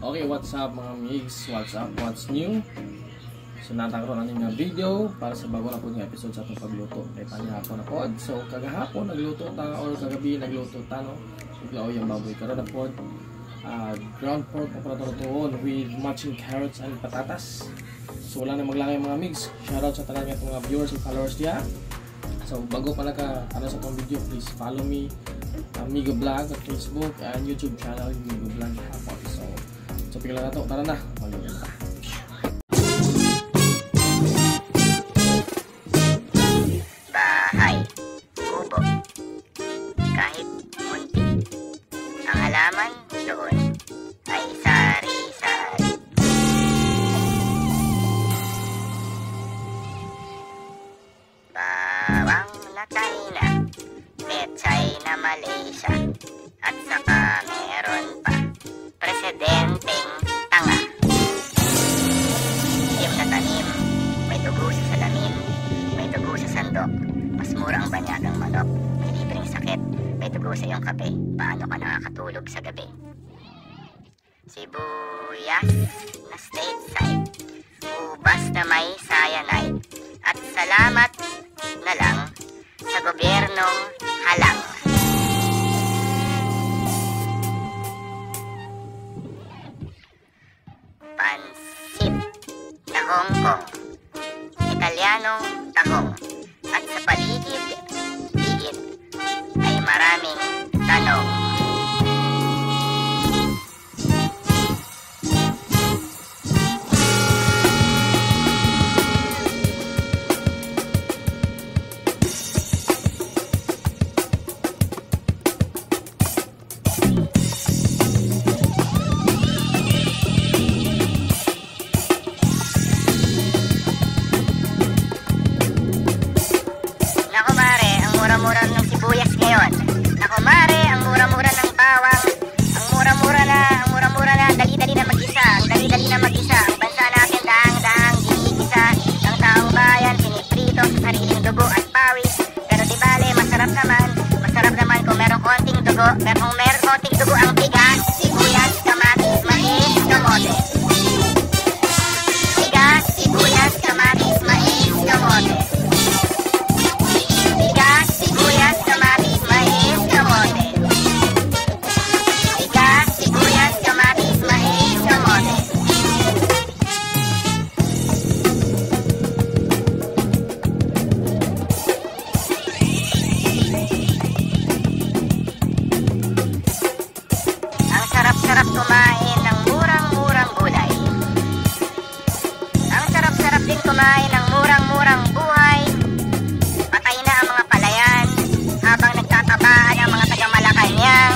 Okay, what's up mga migs? What's up? What's new? So natakaroon natin nga video para sa bago na po ng episode sa itong pagluto. Kaya panihapon na po. So kagahapon nagluto ta or kagabi nagluto ta, no? Iglaw yung baboy. Karoon na po ground pork na patutuon with matching carrots and patatas. So wala na maglangay mga migs. Shoutout sa tanan nga itong mga viewers and followers niya. So bago pala ka ano sa itong video, please follow me Migo Vlog at Facebook and YouTube channel Migo Vlog hapon. So pigla na to, tara na, mag-iwan na. Bahay, kubo, kahit munti, ang halaman doon ay sari-sari. Bawang na China, pechay na Malaysia, at saka meron pa presidenteng tanga. Itim na tanim, may dugo sa salamin, may dugo sa sandok. Mas mura ang banyagang manok, may libreng sakit, may dugo sa iyong kape. Paano ka nakakatulog sa gabi? Sibuyas na stateside, ubas na may cyanide, at salamat na lang sa gobyernong halang. Pansit na Hong Kong, Italianong tahong, at sa paligid-ligid ay maraming tanong. Mura-mura ng sibuyas ngayon. Nako mare, ang mura-mura ng bawang. Ang mura-mura na, dali-dali na mag-isa. Ang dali-dali na mag-isa. Ang bansa natin daang-daang ginigisa. Ang taong bayan piniprito sa sariling dugo at pawis. Pero di bale, masarap naman kung merong konting dugo. Pero kung merong konting dugo ang bigas, sibuyas, kamatis, mais, kamote. Bigas, sibuyas, kamatis, mais, kamote. Sarap kumain ng murang-murang gulay. Ang sarap-sarap din kumain ng murang-murang buhay. Patay na ang mga palayan habang nagtatabaan ang mga taga-Malacanang.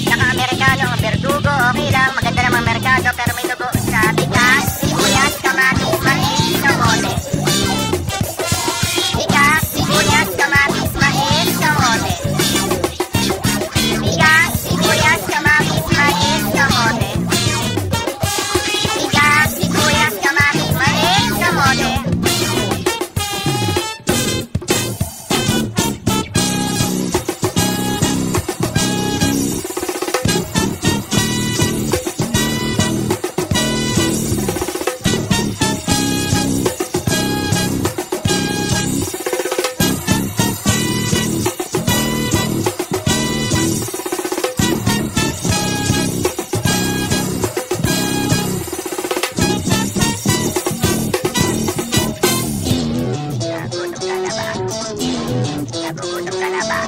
Naka-Amerikano ang berdugo, okay lang, maganda namang merkado, pero may dugo sa bigas, sibuyas, kamatis, mais, kamote. Bigas, sibuyas, kamatis, mais, kamote. Bigas, sibuyas, kamatis, mais, kamote. Bigas, sibuyas, kamatis, mais, kamote. Nagugutom ka na ba?